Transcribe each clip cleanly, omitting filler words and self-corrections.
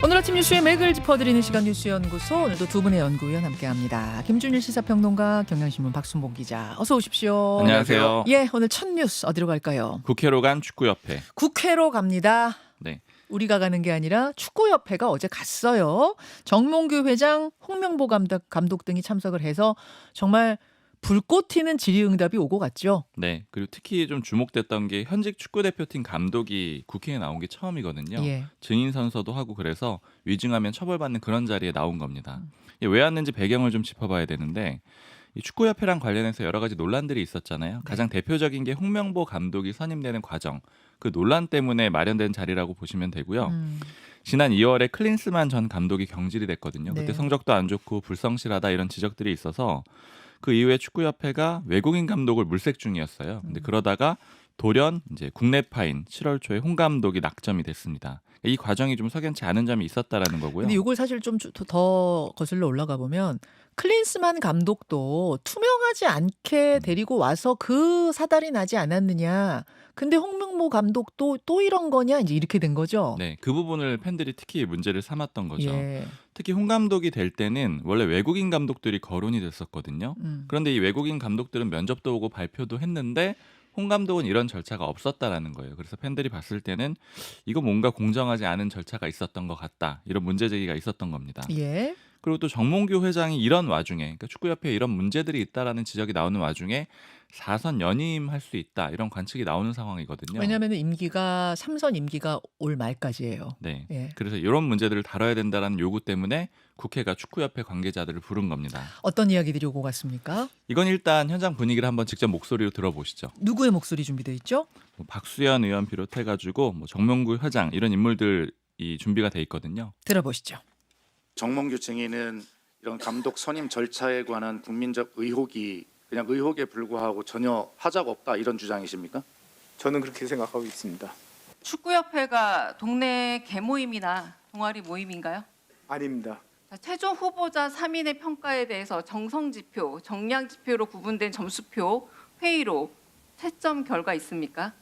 오늘 아침 뉴스의 맥을 짚어드리는 시간 뉴스연구소, 오늘도 두 분의 연구위원 함께합니다. 김준일 시사평론가, 경향신문 박순봉 기자, 어서 오십시오. 안녕하세요. 예, 오늘 첫 뉴스 어디로 갈까요? 국회로 간 축구협회. 국회로 갑니다. 네. 우리가 가는 게 아니라 축구협회가 어제 갔어요. 정몽규 회장, 홍명보 감독 등이 참석을 해서 정말 불꽃 튀는 질의응답이 오고 갔죠. 네. 그리고 특히 좀 주목됐던 게 현직 축구대표팀 감독이 국회에 나온 게 처음이거든요. 예. 증인 선서도 하고 그래서 위증하면 처벌받는 그런 자리에 나온 겁니다. 왜 왔는지 배경을 좀 짚어봐야 되는데, 이 축구협회랑 관련해서 여러 가지 논란들이 있었잖아요. 가장 대표적인 게 홍명보 감독이 선임되는 과정, 그 논란 때문에 마련된 자리라고 보시면 되고요. 지난 2월에 클린스만 전 감독이 경질이 됐거든요. 네. 그때 성적도 안 좋고 불성실하다 이런 지적들이 있어서 그 이후에 축구협회가 외국인 감독을 물색 중이었어요. 근데 그러다가 돌연 이제 국내파인 7월 초에 홍 감독이 낙점이 됐습니다. 이 과정이 좀 석연치 않은 점이 있었다라는 거고요. 근데 이걸 사실 좀 더 거슬러 올라가 보면 클린스만 감독도 투명하지 않게 데리고 와서 그 사달이 나지 않았느냐. 근데 홍명보 감독도 또 이런 거냐, 이제 이렇게 된 거죠. 네, 그 부분을 팬들이 특히 문제를 삼았던 거죠. 예. 특히 홍 감독이 될 때는 원래 외국인 감독들이 거론이 됐었거든요. 그런데 이 외국인 감독들은 면접도 오고 발표도 했는데 홍 감독은 이런 절차가 없었다라는 거예요. 그래서 팬들이 봤을 때는 이거 뭔가 공정하지 않은 절차가 있었던 것 같다, 이런 문제 제기가 있었던 겁니다. 예. 그리고 또 정몽규 회장이 이런 와중에, 그러니까 축구협회에 이런 문제들이 있다라는 지적이 나오는 와중에 4선 연임할 수 있다, 이런 관측이 나오는 상황이거든요. 왜냐하면 임기가 3선 임기가 올 말까지예요. 네. 예. 그래서 이런 문제들을 다뤄야 된다라는 요구 때문에 국회가 축구협회 관계자들을 부른 겁니다. 어떤 이야기들이 오고 갔습니까? 이건 일단 현장 분위기를 한번 직접 목소리로 들어보시죠. 누구의 목소리 준비돼 있죠? 뭐 박수현 의원 비롯해가지고 뭐 정몽규 회장 이런 인물들이 준비가 돼 있거든요. 들어보시죠. 정몽규 증인은 이런 감독 선임 절차에 관한 국민적 의혹이 그냥 의혹에 불과하고 전혀 하자가 없다, 이런 주장이십니까? 저는 그렇게 생각하고 있습니다. 축구협회가 동네 개모임이나 동아리 모임인가요? 아닙니다. 자, 최종 후보자 3인의 평가에 대해서 정성지표, 정량지표로 구분된 점수표, 회의로 채점 결과 있습니까?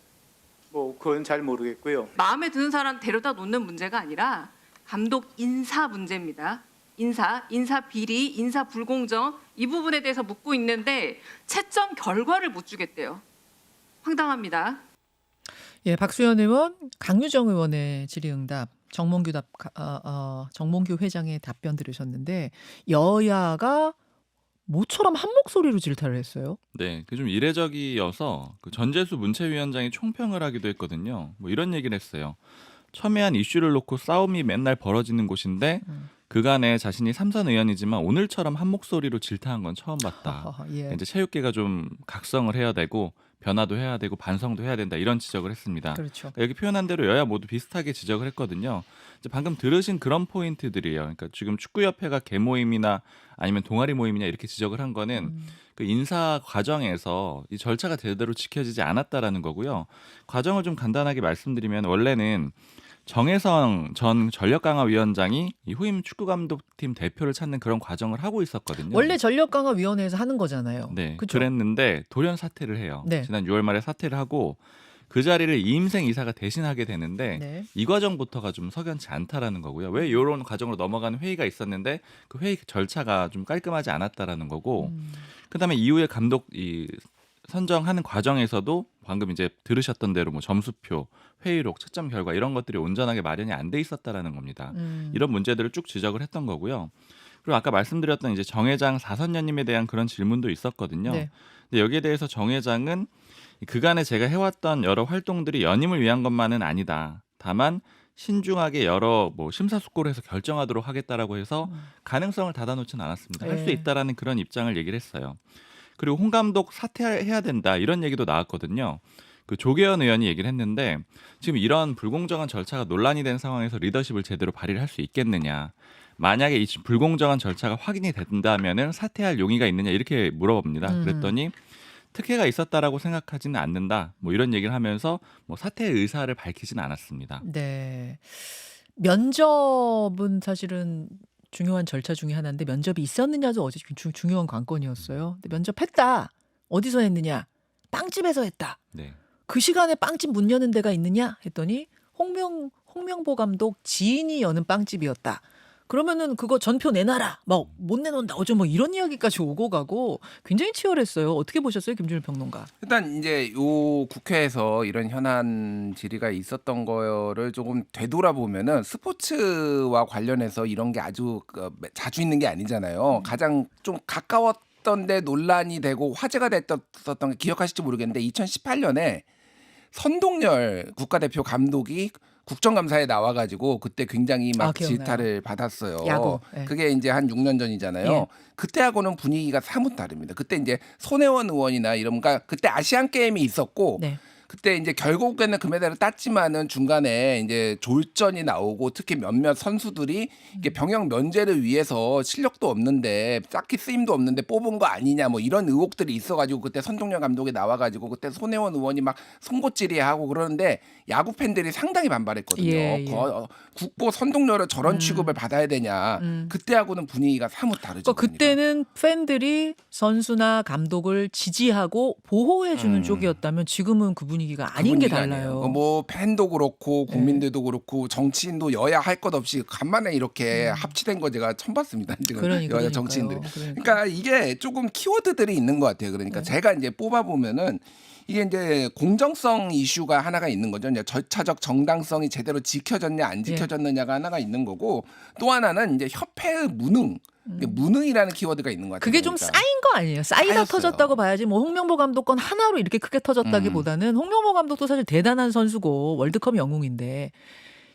뭐 그건 잘 모르겠고요. 마음에 드는 사람 데려다 놓는 문제가 아니라 감독 인사 문제입니다. 인사 비리, 인사 불공정, 이 부분에 대해서 묻고 있는데 채점 결과를 못 주겠대요. 황당합니다. 예, 박수현 의원, 강유정 의원의 질의응답, 정몽규 회장의 답변 들으셨는데 여야가 모처럼 한 목소리로 질타를 했어요. 네, 그 좀 이례적이어서 그 전재수 문체위원장이 총평을 하기도 했거든요. 뭐 이런 얘기를 했어요. 첨예한 이슈를 놓고 싸움이 맨날 벌어지는 곳인데 그간에 자신이 3선 의원이지만 오늘처럼 한 목소리로 질타한 건 처음 봤다. 예. 이제 체육계가 좀 각성을 해야 되고 변화도 해야 되고 반성도 해야 된다, 이런 지적을 했습니다. 그렇죠. 여기 표현한 대로 여야 모두 비슷하게 지적을 했거든요. 이제 방금 들으신 그런 포인트들이에요. 그러니까 지금 축구협회가 개모임이나 아니면 동아리 모임이냐 이렇게 지적을 한 거는 그 인사 과정에서 이 절차가 제대로 지켜지지 않았다라는 거고요. 과정을 좀 간단하게 말씀드리면 원래는 정혜성 전 전력강화위원장이 이 후임 축구감독팀 대표를 찾는 그런 과정을 하고 있었거든요. 원래 전력강화위원회에서 하는 거잖아요. 네, 그쵸? 그랬는데 돌연 사퇴를 해요. 네. 지난 6월 말에 사퇴를 하고 그 자리를 이임생 이사가 대신하게 되는데 네. 이 과정부터가 좀 석연치 않다라는 거고요. 왜 이런 과정으로 넘어가는 회의가 있었는데 그 회의 절차가 좀 깔끔하지 않았다라는 거고, 그다음에 이후에 감독 선정하는 과정에서도 방금 이제 들으셨던 대로 뭐 점수표, 회의록, 채점 결과 이런 것들이 온전하게 마련이 안 돼 있었다라는 겁니다. 이런 문제들을 쭉 지적을 했던 거고요. 그리고 아까 말씀드렸던 이제 정 회장 4선 연임에 대한 그런 질문도 있었거든요. 네. 근데 여기에 대해서 정 회장은 그간에 제가 해왔던 여러 활동들이 연임을 위한 것만은 아니다. 다만 신중하게 여러 뭐 심사숙고를 해서 결정하도록 하겠다라고 해서 가능성을 닫아놓지는 않았습니다. 할 수 네. 있다라는 그런 입장을 얘기를 했어요. 그리고 홍 감독 사퇴해야 된다, 이런 얘기도 나왔거든요. 그 조계현 의원이 얘기를 했는데 지금 이런 불공정한 절차가 논란이 된 상황에서 리더십을 제대로 발휘를 할 수 있겠느냐. 만약에 이 불공정한 절차가 확인이 된다면은 사퇴할 용의가 있느냐, 이렇게 물어봅니다. 그랬더니 특혜가 있었다라고 생각하지는 않는다, 뭐 이런 얘기를 하면서 뭐 사퇴의 의사를 밝히지는 않았습니다. 네. 면접은 사실은 중요한 절차 중에 하나인데 면접이 있었느냐도 어제 중요한 관건이었어요. 근데 면접했다. 어디서 했느냐? 빵집에서 했다. 네. 그 시간에 빵집 문 여는 데가 있느냐? 했더니 홍명보 감독 지인이 여는 빵집이었다. 그러면은 그거 전표 내놔라. 막 못 내놓는다. 어제 뭐 이런 이야기까지 오고 가고 굉장히 치열했어요. 어떻게 보셨어요, 김준일 평론가? 일단 이제 요 국회에서 이런 현안 질의가 있었던 거를 조금 되돌아보면은 스포츠와 관련해서 이런 게 아주 자주 있는 게 아니잖아요. 가장 좀 가까웠던데 논란이 되고 화제가 됐었던 게 기억하실지 모르겠는데 2018년에 선동열 국가대표 감독이 국정감사에 나와가지고 그때 굉장히 막 기억나요. 질타를 받았어요. 야구. 네. 그게 이제 한 6년 전이잖아요. 예. 그때하고는 분위기가 사뭇 다릅니다. 그때 이제 손혜원 의원이나 이런 그러니까 그때 아시안 게임이 있었고 네. 그때 이제 결국에는 금메달을 땄지만은 중간에 이제 졸전이 나오고 특히 몇몇 선수들이 이게 병역 면제를 위해서 실력도 없는데 딱히 쓰임도 없는데 뽑은 거 아니냐 뭐 이런 의혹들이 있어가지고 그때 선동열 감독이 나와가지고 그때 손혜원 의원이 막 송곳질이하고 그러는데 야구 팬들이 상당히 반발했거든요. 예. 국보 선동열을 저런 취급을 받아야 되냐. 그때하고는 분위기가 사뭇 다르죠. 그러니까 그때는 팬들이 선수나 감독을 지지하고 보호해주는 쪽이었다면 지금은 그 분위기가 아닌 게 달라요. 뭐 팬도 그렇고 국민들도 그렇고 정치인도 여야 할 것 없이 간만에 이렇게 합치된 거 제가 처음 봤습니다. 지금 여야 정치인들이. 그러니까 이게 조금 키워드들이 있는 것 같아요. 그러니까 제가 이제 뽑아 보면은 이게 이제 공정성 이슈가 하나가 있는 거죠. 이제 절차적 정당성이 제대로 지켜졌냐 안 지켜졌느냐가 하나가 있는 거고 또 하나는 이제 협회의 무능. 무능이라는 키워드가 있는 것 같아요. 그게 좀 그러니까. 쌓인 거 아니에요? 쌓이다 쌓였어요. 터졌다고 봐야지. 뭐 홍명보 감독 건 하나로 이렇게 크게 터졌다기보다는 홍명보 감독도 사실 대단한 선수고 월드컵 영웅인데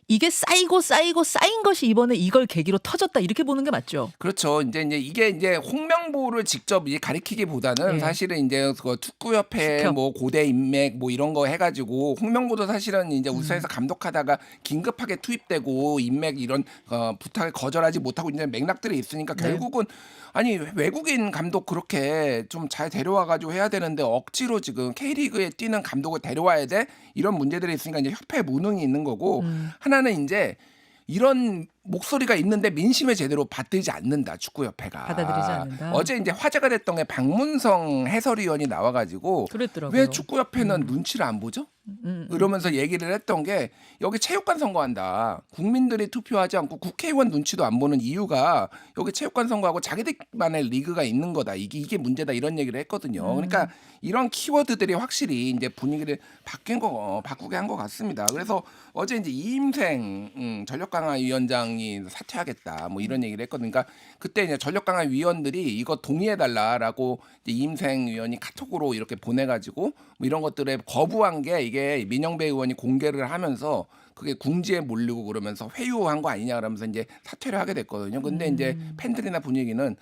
이게 쌓이고 쌓인 것이 이번에 이걸 계기로 터졌다 이렇게 보는 게 맞죠? 그렇죠. 이제 이게 이제 홍명보를 직접 가리키기보다는 예. 사실은 이제 그 축구협회 축협. 뭐 고대 인맥 뭐 이런 거 해가지고 홍명보도 사실은 이제 울산에서 감독하다가 긴급하게 투입되고 인맥 이런 부탁을 거절하지 못하고 이제 맥락들이 있으니까 네. 결국은 아니 외국인 감독 그렇게 좀 잘 데려와가지고 해야 되는데 억지로 지금 K리그에 뛰는 감독을 데려와야 돼 이런 문제들이 있으니까 이제 협회 무능이 있는 거고 하나는 이제 이런 목소리가 있는데 민심에 제대로 받들지 않는다 축구협회가 받아들이지 않는다. 어제 이제 화제가 됐던 게 박문성 해설위원이 나와가지고 그랬더라고요. 왜 축구협회는 눈치를 안 보죠? 이러면서 얘기를 했던 게 여기 체육관 선거한다. 국민들이 투표하지 않고 국회의원 눈치도 안 보는 이유가 여기 체육관 선거하고 자기들만의 리그가 있는 거다. 이게 문제다. 이런 얘기를 했거든요. 그러니까 이런 키워드들이 확실히 이제 분위기를 바꾸게 한 것 같습니다. 그래서 어제 이제 이임생 전력강화위원장이 사퇴하겠다. 뭐 이런 얘기를 했거든요. 그러니까 그때 이제 전력강화위원들이 이거 동의해달라라고 이제 이임생 위원이 카톡으로 이렇게 보내가지고 뭐 이런 것들에 거부한 게 이게 민영배 의원이 공개를 하면서 그게 궁지에 몰리고 그러면서 회유한 거 아니냐 그러면서 이제 사퇴를 하게 됐거든요. 근데 이제 팬들이나 분위기는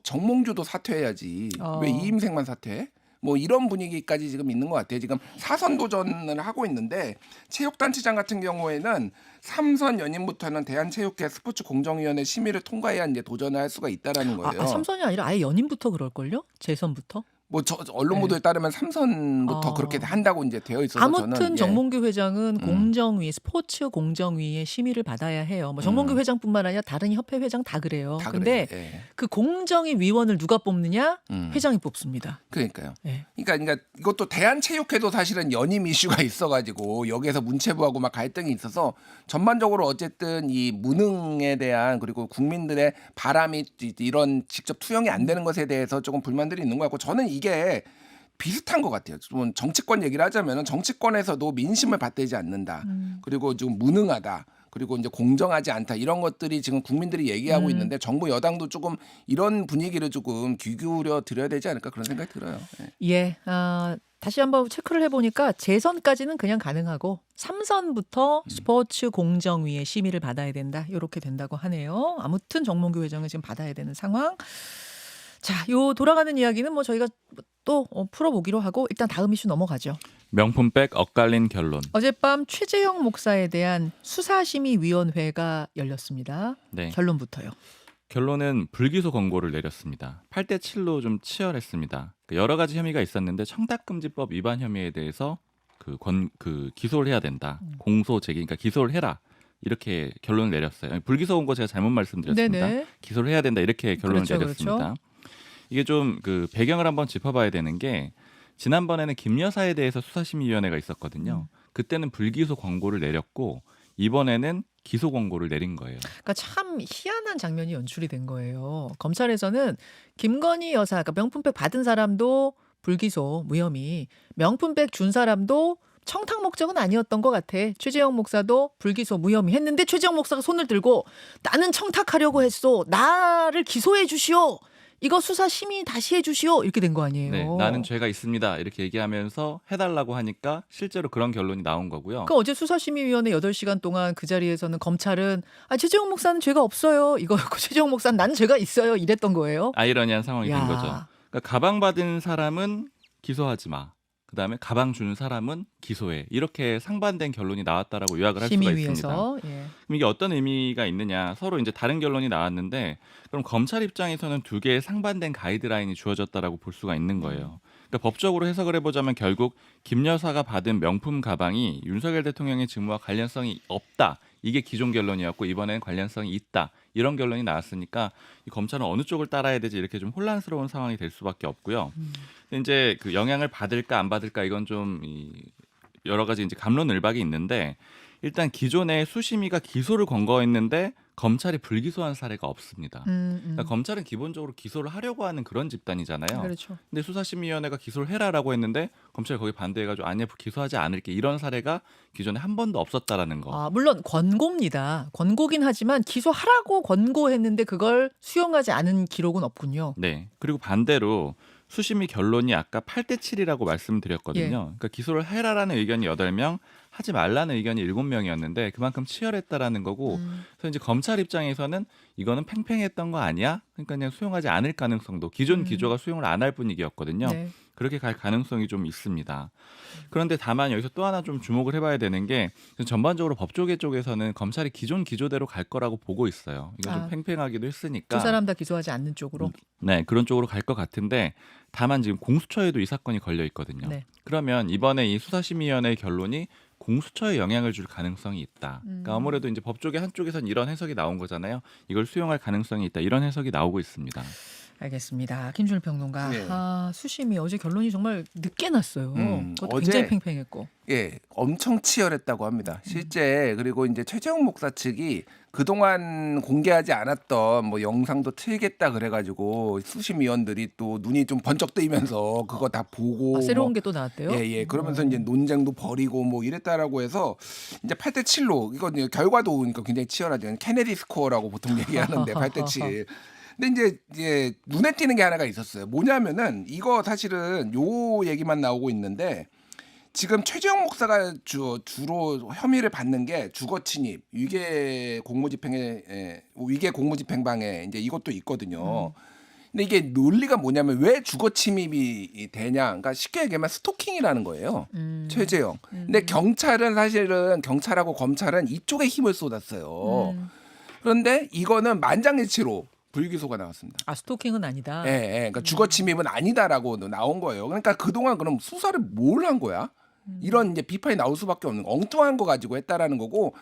정몽주도 사퇴해야지 왜 이임생만 사퇴해? 뭐 이런 분위기까지 지금 있는 것 같아요. 지금 4선 도전을 하고 있는데 체육단체장 같은 경우에는 3선 연임부터는 대한체육회 스포츠공정위원회 심의를 통과해야 이제 도전을 할 수가 있다라는 거예요. 3선이 아니라 아예 연임부터 그럴걸요? 재선부터? 뭐 언론 보도에 따르면 3선부터 그렇게 한다고 이제 되어 있어서 아무튼 저는 정몽규 회장은 공정위 스포츠 공정위의 심의를 받아야 해요. 뭐 정몽규 회장뿐만 아니라 다른 협회 회장 다 그래요. 다 근데 그래요. 예. 그 공정위 위원을 누가 뽑느냐? 회장이 뽑습니다. 그러니까요. 예. 그러니까 이것도 대한체육회도 사실은 연임 이슈가 있어가지고 여기에서 문체부하고 막 갈등이 있어서 전반적으로 어쨌든 이 무능에 대한 그리고 국민들의 바람이 이런 직접 투영이 안 되는 것에 대해서 조금 불만들이 있는 것 같고 저는 이게 비슷한 것 같아요. 좀 정치권 얘기를 하자면 정치권에서도 민심을 받들지 않는다. 그리고 좀 무능하다. 그리고 이제 공정하지 않다. 이런 것들이 지금 국민들이 얘기하고 있는데 정부 여당도 조금 이런 분위기를 조금 귀 기울여 드려야 되지 않을까 그런 생각이 들어요. 예. 다시 한번 체크를 해보니까 재선까지는 그냥 가능하고 3선부터 스포츠 공정위의 심의를 받아야 된다. 이렇게 된다고 하네요. 아무튼 정몽규 회장은 지금 받아야 되는 상황. 자, 요 돌아가는 이야기는 뭐 저희가 또 풀어보기로 하고 일단 다음 이슈 넘어가죠. 명품백 엇갈린 결론. 어젯밤 최재형 목사에 대한 수사심의위원회가 열렸습니다. 네. 결론부터요. 결론은 불기소 권고를 내렸습니다. 8대 7로 좀 치열했습니다. 여러 가지 혐의가 있었는데 청탁금지법 위반 혐의에 대해서 기소를 해야 된다. 공소 제기, 그러니까 기소를 해라. 이렇게 결론을 내렸어요. 불기소 권고 제가 잘못 말씀드렸습니다. 네네. 기소를 해야 된다 이렇게 결론을 그렇죠, 내렸습니다. 그렇죠. 이게 좀 그 배경을 한번 짚어봐야 되는 게 지난번에는 김 여사에 대해서 수사심의위원회가 있었거든요. 그때는 불기소 권고를 내렸고 이번에는 기소 권고를 내린 거예요. 그러니까 참 희한한 장면이 연출이 된 거예요. 검찰에서는 김건희 여사, 그러니까 명품백 받은 사람도 불기소 무혐의, 명품백 준 사람도 청탁 목적은 아니었던 것 같아. 최재형 목사도 불기소 무혐의 했는데 최재형 목사가 손을 들고 나는 청탁하려고 했소. 나를 기소해 주시오. 이거 수사 심의 다시 해 주시오. 이렇게 된 거 아니에요. 네, 나는 죄가 있습니다. 이렇게 얘기하면서 해달라고 하니까 실제로 그런 결론이 나온 거고요. 그러니까 어제 수사심의위원회 8시간 동안 그 자리에서는 검찰은 최재형 목사는 죄가 없어요. 이거였고 최재형 목사는 나는 죄가 있어요. 이랬던 거예요. 아이러니한 상황이 된 야. 거죠. 그러니까 가방 받은 사람은 기소하지 마. 그다음에 가방 준 사람은 기소해. 이렇게 상반된 결론이 나왔다라고 요약을 할 수가 있습니다. 심의위에서. 예. 그럼 이게 어떤 의미가 있느냐? 서로 이제 다른 결론이 나왔는데 그럼 검찰 입장에서는 두 개의 상반된 가이드라인이 주어졌다라고 볼 수가 있는 거예요. 그러니까 법적으로 해석을 해보자면 결국 김 여사가 받은 명품 가방이 윤석열 대통령의 직무와 관련성이 없다. 이게 기존 결론이었고 이번에는 관련성이 있다. 이런 결론이 나왔으니까 이 검찰은 어느 쪽을 따라야 되지 이렇게 좀 혼란스러운 상황이 될 수밖에 없고요. 근데 이제 그 영향을 받을까 안 받을까 이건 좀 여러 가지 이제 갑론을박이 있는데 일단 기존에 수심위가 기소를 권고했는데 검찰이 불기소한 사례가 없습니다. 그러니까 검찰은 기본적으로 기소를 하려고 하는 그런 집단이잖아요. 그렇죠. 근데 수사심의위원회가 기소를 해라라고 했는데 검찰이 거기 반대해가지고 아니야 기소하지 않을게 이런 사례가 기존에 한 번도 없었다라는 거. 물론 권고입니다. 권고긴 하지만 기소하라고 권고했는데 그걸 수용하지 않은 기록은 없군요. 네. 그리고 반대로 수심위 결론이 아까 8대 7이라고 말씀드렸거든요. 예. 그러니까 기소를 해라라는 의견이 8명, 하지 말라는 의견이 7명이었는데 그만큼 치열했다라는 거고. 그래서 이제 검찰 입장에서는 이거는 팽팽했던 거 아니야? 그러니까 그냥 수용하지 않을 가능성도 기존 기조가 수용을 안 할 분위기였거든요. 네. 그렇게 갈 가능성이 좀 있습니다. 그런데 다만 여기서 또 하나 좀 주목을 해봐야 되는 게 전반적으로 법조계 쪽에서는 검찰이 기존 기조대로 갈 거라고 보고 있어요. 이건 좀 팽팽하기도 했으니까. 두 사람 다 기소하지 않는 쪽으로. 네, 그런 쪽으로 갈 것 같은데 다만 지금 공수처에도 이 사건이 걸려 있거든요. 네. 그러면 이번에 이 수사심의위원회의 결론이 공수처에 영향을 줄 가능성이 있다. 그러니까 아무래도 이제 법조계 한쪽에선 이런 해석이 나온 거잖아요. 이걸 수용할 가능성이 있다. 이런 해석이 나오고 있습니다. 알겠습니다. 김준일 평론가. 네. 수심이 어제 결론이 정말 늦게 났어요. 그것도 어제 굉장히 팽팽했고. 예, 엄청 치열했다고 합니다. 실제 그리고 이제 최재형 목사 측이 그동안 공개하지 않았던 뭐 영상도 틀겠다 그래가지고 수심위원들이 또 눈이 좀 번쩍 뜨이면서 그거 다 보고 새로운 게 또 나왔대요? 예, 그러면서 이제 논쟁도 벌이고 뭐 이랬다라고 해서 이제 8대 7로 이거 이제 결과도 그러니까 굉장히 치열하죠. 케네디 스코어라고 보통 얘기하는데 8대 7. 근데 이제 눈에 띄는 게 하나가 있었어요. 뭐냐면은 이거 사실은 요 얘기만 나오고 있는데 지금 최재형 목사가 주로 혐의를 받는 게 주거 침입, 위계 공무집행방해 이제 이것도 있거든요. 근데 이게 논리가 뭐냐면 왜 주거 침입이 되냐? 그러니까 쉽게 얘기하면 스토킹이라는 거예요. 최재형. 근데 경찰은 사실은 경찰하고 검찰은 이쪽에 힘을 쏟았어요. 그런데 이거는 만장일치로 불기소가 나왔습니다. 스토킹은 아니다. 예, 그러니까 주거 침입은 아니다라고 나온 거예요. 그러니까 그동안 그럼 수사를 뭘 한 거야? 이런 이제 비판이 나올 수밖에 없는 거. 엉뚱한 거 가지고 했다라는 거고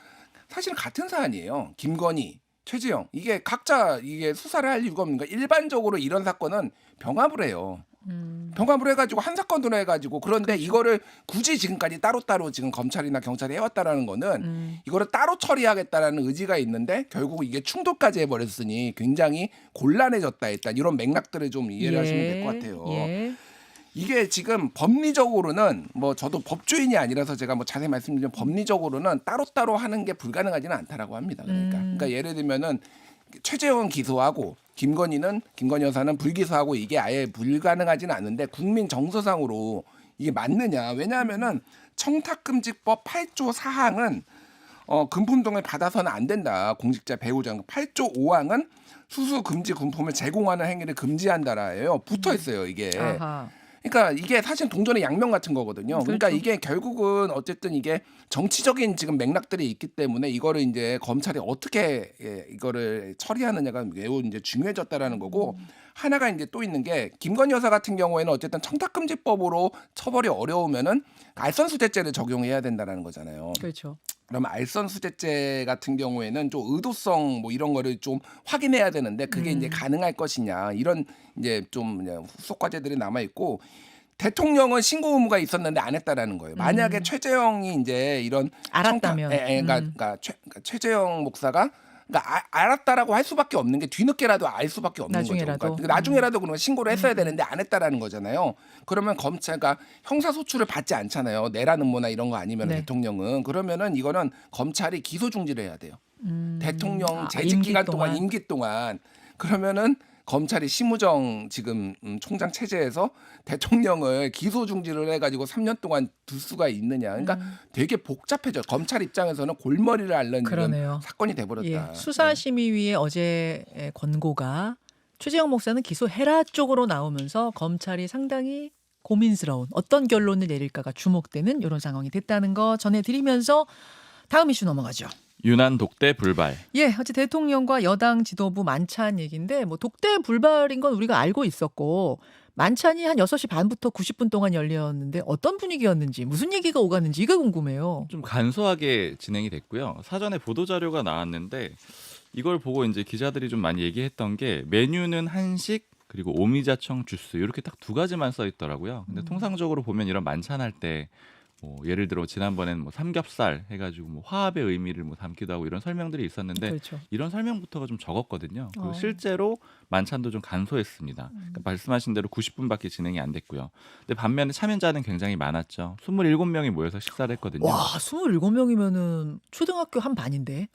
사실 같은 사안이에요. 김건희, 최재형 이게 각자 이게 수사를 할 이유가 없는 거야. 일반적으로 이런 사건은 병합을 해요. 병합을 해가지고 한 사건으로 해가지고 그런데 이거를 굳이 지금까지 따로따로 지금 검찰이나 경찰이 해왔다라는 거는 이거를 따로 처리하겠다라는 의지가 있는데 결국 이게 충돌까지 해버렸으니 굉장히 곤란해졌다 일단 이런 맥락들을 좀 이해를 하시면 될 것 같아요. 예. 이게 지금 법리적으로는 뭐 저도 법조인이 아니라서 제가 뭐 자세히 말씀드리면 법리적으로는 따로따로 하는 게 불가능하지는 않다라고 합니다. 그러니까 예를 들면은 최재형은 기소하고 김건희 여사는 불기소하고 이게 아예 불가능하지는 않은데 국민 정서상으로 이게 맞느냐? 왜냐하면은 청탁금지법 8조 4항은 금품등을 받아서는 안 된다. 공직자 배우자 8조 5항은 수수 금지 금품을 제공하는 행위를 금지한다라예요. 붙어 있어요 이게. 아하. 그러니까 이게 사실 동전의 양면 같은 거거든요. 그러니까 그렇죠. 이게 결국은 어쨌든 이게 정치적인 지금 맥락들이 있기 때문에 이거를 이제 검찰이 어떻게 이거를 처리하느냐가 매우 이제 중요해졌다라는 거고 하나가 이제 또 있는 게 김건희 여사 같은 경우에는 어쨌든 청탁금지법으로 처벌이 어려우면은 알선수재죄를 적용해야 된다라는 거잖아요. 그렇죠. 그러면 알선수재죄 같은 경우에는 좀 의도성 뭐 이런 거를 좀 확인해야 되는데 그게 이제 가능할 것이냐 이런 이제 좀 후속 과제들이 남아 있고 대통령은 신고 의무가 있었는데 안 했다라는 거예요. 만약에 최재형이 이제 이런 알았다면. 그러니까 최재형 목사가 그러니까 알았다라고 할 수밖에 없는 게 뒤늦게라도 알 수밖에 없는 나중에라도. 거죠. 그러니까 나중에라도 그러면 신고를 했어야 되는데 안 했다라는 거잖아요. 그러면 검찰가 형사소추를 받지 않잖아요. 내라는 뭐나 이런 거 아니면 네. 대통령은 그러면은 이거는 검찰이 기소 중지를 해야 돼요. 대통령 재직 임기 기간 동안 동안. 임기 동안 그러면은 검찰이 심우정 지금 총장 체제에서 대통령을 기소 중지를 해가지고 3년 동안 둘 수가 있느냐. 그러니까 되게 복잡해져. 검찰 입장에서는 골머리를 앓는 그러네요. 이런 사건이 돼버렸다. 예, 수사심의위의 어제 권고가 최재형 목사는 기소해라 쪽으로 나오면서 검찰이 상당히 고민스러운 어떤 결론을 내릴까가 주목되는 이런 상황이 됐다는 거 전해드리면서 다음 이슈 넘어가죠. 유난 독대 불발. 예, 어제 대통령과 여당 지도부 만찬 얘기인데 뭐 독대 불발인 건 우리가 알고 있었고 만찬이 한 6시 반부터 90분 동안 열렸는데 어떤 분위기였는지 무슨 얘기가 오갔는지 이게 궁금해요. 좀 간소하게 진행이 됐고요. 사전에 보도 자료가 나왔는데 이걸 보고 이제 기자들이 좀 많이 얘기했던 게 메뉴는 한식 그리고 오미자청 주스 이렇게 딱 두 가지만 써 있더라고요. 근데 통상적으로 보면 이런 만찬할 때 뭐 예를 들어 지난번에는 뭐 삼겹살 해가지고 뭐 화합의 의미를 뭐 담기도 하고 이런 설명들이 있었는데 그렇죠. 이런 설명부터가 좀 적었거든요. 그리고 어. 실제로 만찬도 좀 간소했습니다. 그러니까 말씀하신 대로 90분밖에 진행이 안 됐고요. 근데 반면에 참여자는 굉장히 많았죠. 27명이 모여서 식사를 했거든요. 와, 27명이면은 초등학교 한 반인데.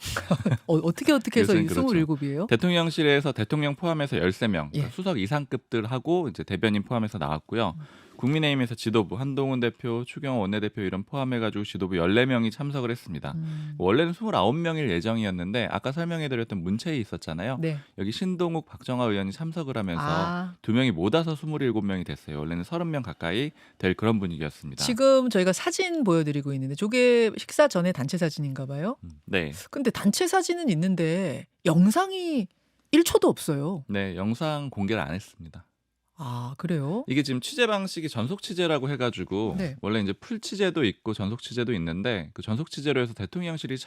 어떻게 해서 이 요새는 그렇죠. 27이에요? 대통령실에서 대통령 포함해서 13명, 예. 수석 이상급들하고 이제 대변인 포함해서 나왔고요. 국민의힘에서 지도부 한동훈 대표, 추경호 원내대표 이런 포함해가지고 지도부 14명이 참석을 했습니다. 원래는 29명일 예정이었는데 아까 설명해드렸던 문체위 있었잖아요. 네. 여기 신동욱, 박정화 의원이 참석을 하면서 아, 2명이 못 와서 27명이 됐어요. 원래는 30명 가까이 될 그런 분위기였습니다. 지금 저희가 사진 보여드리고 있는데 저게 식사 전에 단체 사진인가 봐요. 네. 근데 단체 사진은 있는데 영상이 1초도 없어요. 네, 영상 공개를 안 했습니다. 아, 그래요? 이게 지금 취재 방식이 전속 취재라고 해가지고 네. 원래 이제 풀 취재도 있고 전속 취재도 있는데 그 전속 취재로 해서 대통령실이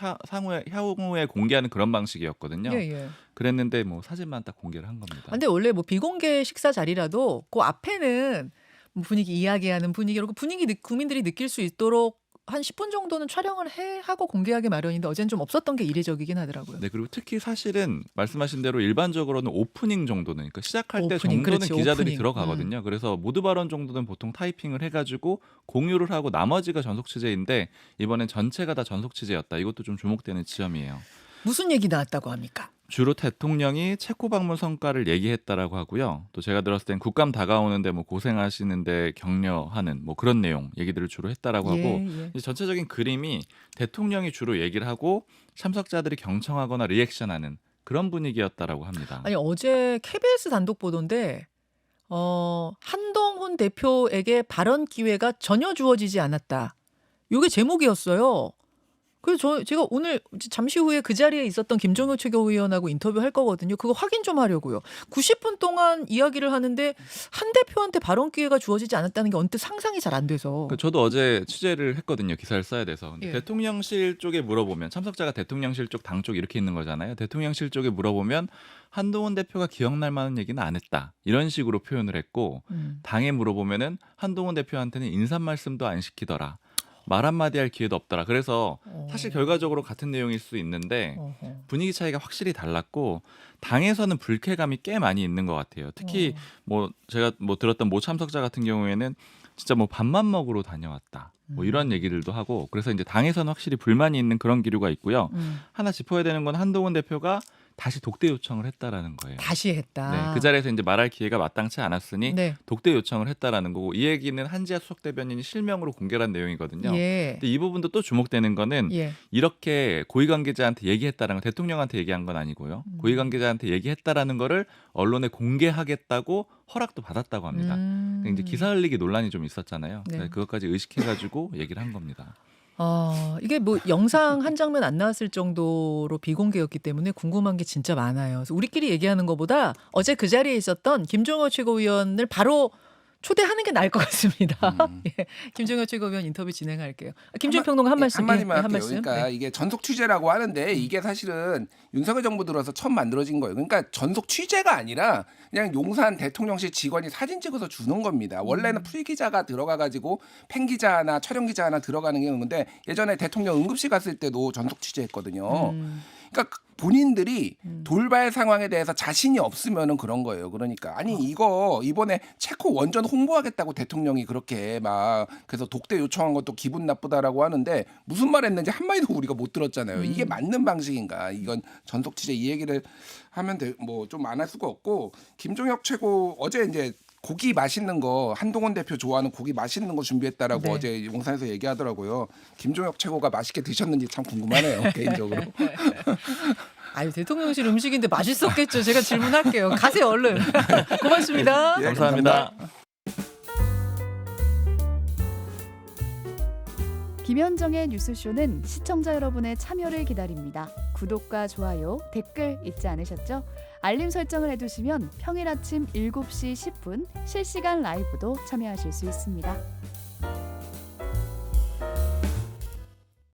향후에 공개하는 그런 방식이었거든요. 예, 예. 그랬는데 뭐 사진만 딱 공개를 한 겁니다. 근데 원래 뭐 비공개 식사 자리라도 그 앞에는 뭐 분위기 이야기하는 분위기로 그 분위기 국민들이 느낄 수 있도록 한 10분 정도는 촬영을 하고 공개하기 마련인데 어제는 좀 없었던 게 이례적이긴 하더라고요. 네, 그리고 특히 사실은 말씀하신 대로 일반적으로는 오프닝 정도는 그러니까 시작할 때 오프닝, 정도는 그렇지, 기자들이 오프닝. 들어가거든요. 그래서 모두 발언 정도는 보통 타이핑을 해가지고 공유를 하고 나머지가 전속 취재인데 이번엔 전체가 다 전속 취재였다. 이것도 좀 주목되는 지점이에요. 무슨 얘기 나왔다고 합니까? 주로 대통령이 체코 방문 성과를 얘기했다라고 하고요. 또 제가 들었을 땐 국감 다가오는데 뭐 고생하시는데 격려하는 뭐 그런 내용 얘기들을 주로 했다라고 하고 예. 이제 전체적인 그림이 대통령이 주로 얘기를 하고 참석자들이 경청하거나 리액션하는 그런 분위기였다라고 합니다. 아니 어제 KBS 단독 보도인데 한동훈 대표에게 발언 기회가 전혀 주어지지 않았다. 이게 제목이었어요. 그래서 제가 오늘 잠시 후에 그 자리에 있었던 김종효 최고위원하고 인터뷰할 거거든요. 그거 확인 좀 하려고요. 90분 동안 이야기를 하는데 한 대표한테 발언 기회가 주어지지 않았다는 게 언뜻 상상이 잘 안 돼서. 저도 어제 취재를 했거든요. 기사를 써야 돼서. 근데 예. 대통령실 쪽에 물어보면 참석자가 대통령실 쪽, 당 쪽 이렇게 있는 거잖아요. 대통령실 쪽에 물어보면 한동훈 대표가 기억날 만한 얘기는 안 했다. 이런 식으로 표현을 했고 당에 물어보면은 한동훈 대표한테는 인사 말씀도 안 시키더라. 말 한마디 할 기회도 없더라. 그래서 사실 결과적으로 같은 내용일 수 있는데 분위기 차이가 확실히 달랐고 당에서는 불쾌감이 꽤 많이 있는 것 같아요. 특히 뭐 제가 뭐 들었던 모 참석자 같은 경우에는 진짜 뭐 밥만 먹으러 다녀왔다. 뭐 이런 얘기들도 하고 그래서 이제 당에서는 확실히 불만이 있는 그런 기류가 있고요. 하나 짚어야 되는 건 한동훈 대표가 다시 독대 요청을 했다라는 거예요. 다시 했다. 네, 그 자리에서 이제 말할 기회가 마땅치 않았으니 네. 독대 요청을 했다라는 거고 이 얘기는 한지아 수석 대변인이 실명으로 공개한 내용이거든요. 예. 근데 이 부분도 또 주목되는 거는 예. 이렇게 고위 관계자한테 얘기했다라는 건 대통령한테 얘기한 건 아니고요. 고위 관계자한테 얘기했다라는 거를 언론에 공개하겠다고 허락도 받았다고 합니다. 이제 기사 흘리기 논란이 좀 있었잖아요. 네. 그것까지 의식해가지고 얘기를 한 겁니다. 이게 뭐 영상 한 장면 안 나왔을 정도로 비공개였기 때문에 궁금한 게 진짜 많아요. 그래서 우리끼리 얘기하는 것보다 어제 그 자리에 있었던 김종호 최고위원을 바로 초대하는 게 나을 것 같습니다. 음. 예, 김종혁 최고위원 인터뷰 진행할게요. 김준일 평론가 한 말씀. 한마디만 예, 할게요. 한 말씀. 그러니까 네. 이게 전속 취재라고 하는데 이게 사실은 윤석열 정부 들어서 처음 만들어진 거예요. 그러니까 전속 취재가 아니라 그냥 용산 대통령실 직원이 사진 찍어서 주는 겁니다. 원래는 프리 기자가 들어가 가지고 팬 기자나 촬영 기자 하나 들어가는 게 있는데 예전에 대통령 응급실 갔을 때도 전속 취재했거든요. 그러니까 본인들이 돌발 상황에 대해서 자신이 없으면은 그런 거예요. 그러니까 아니 이거 이번에 체코 원전 홍보하겠다고 대통령이 그렇게 막 그래서 독대 요청한 것도 기분 나쁘다라고 하는데 무슨 말 했는지 한 마디도 우리가 못 들었잖아요. 이게 맞는 방식인가? 이건 전속 취재 이 얘기를 하면 뭐 좀 안 할 수가 없고 김종혁 최고 어제 이제 고기 맛있는 거 한동훈 대표 좋아하는 고기 맛있는 거 준비했다라고 네. 어제 용산에서 얘기하더라고요. 김종혁 최고가 맛있게 드셨는지 참 궁금하네요. 개인적으로. 아유 대통령실 음식인데 맛있었겠죠. 제가 질문할게요. 가세요 얼른. 고맙습니다. 예, 감사합니다. 김현정의 뉴스쇼는 시청자 여러분의 참여를 기다립니다. 구독과 좋아요, 댓글 잊지 않으셨죠? 알림 설정을 해두시면 평일 아침 7시 10분 실시간 라이브도 참여하실 수 있습니다.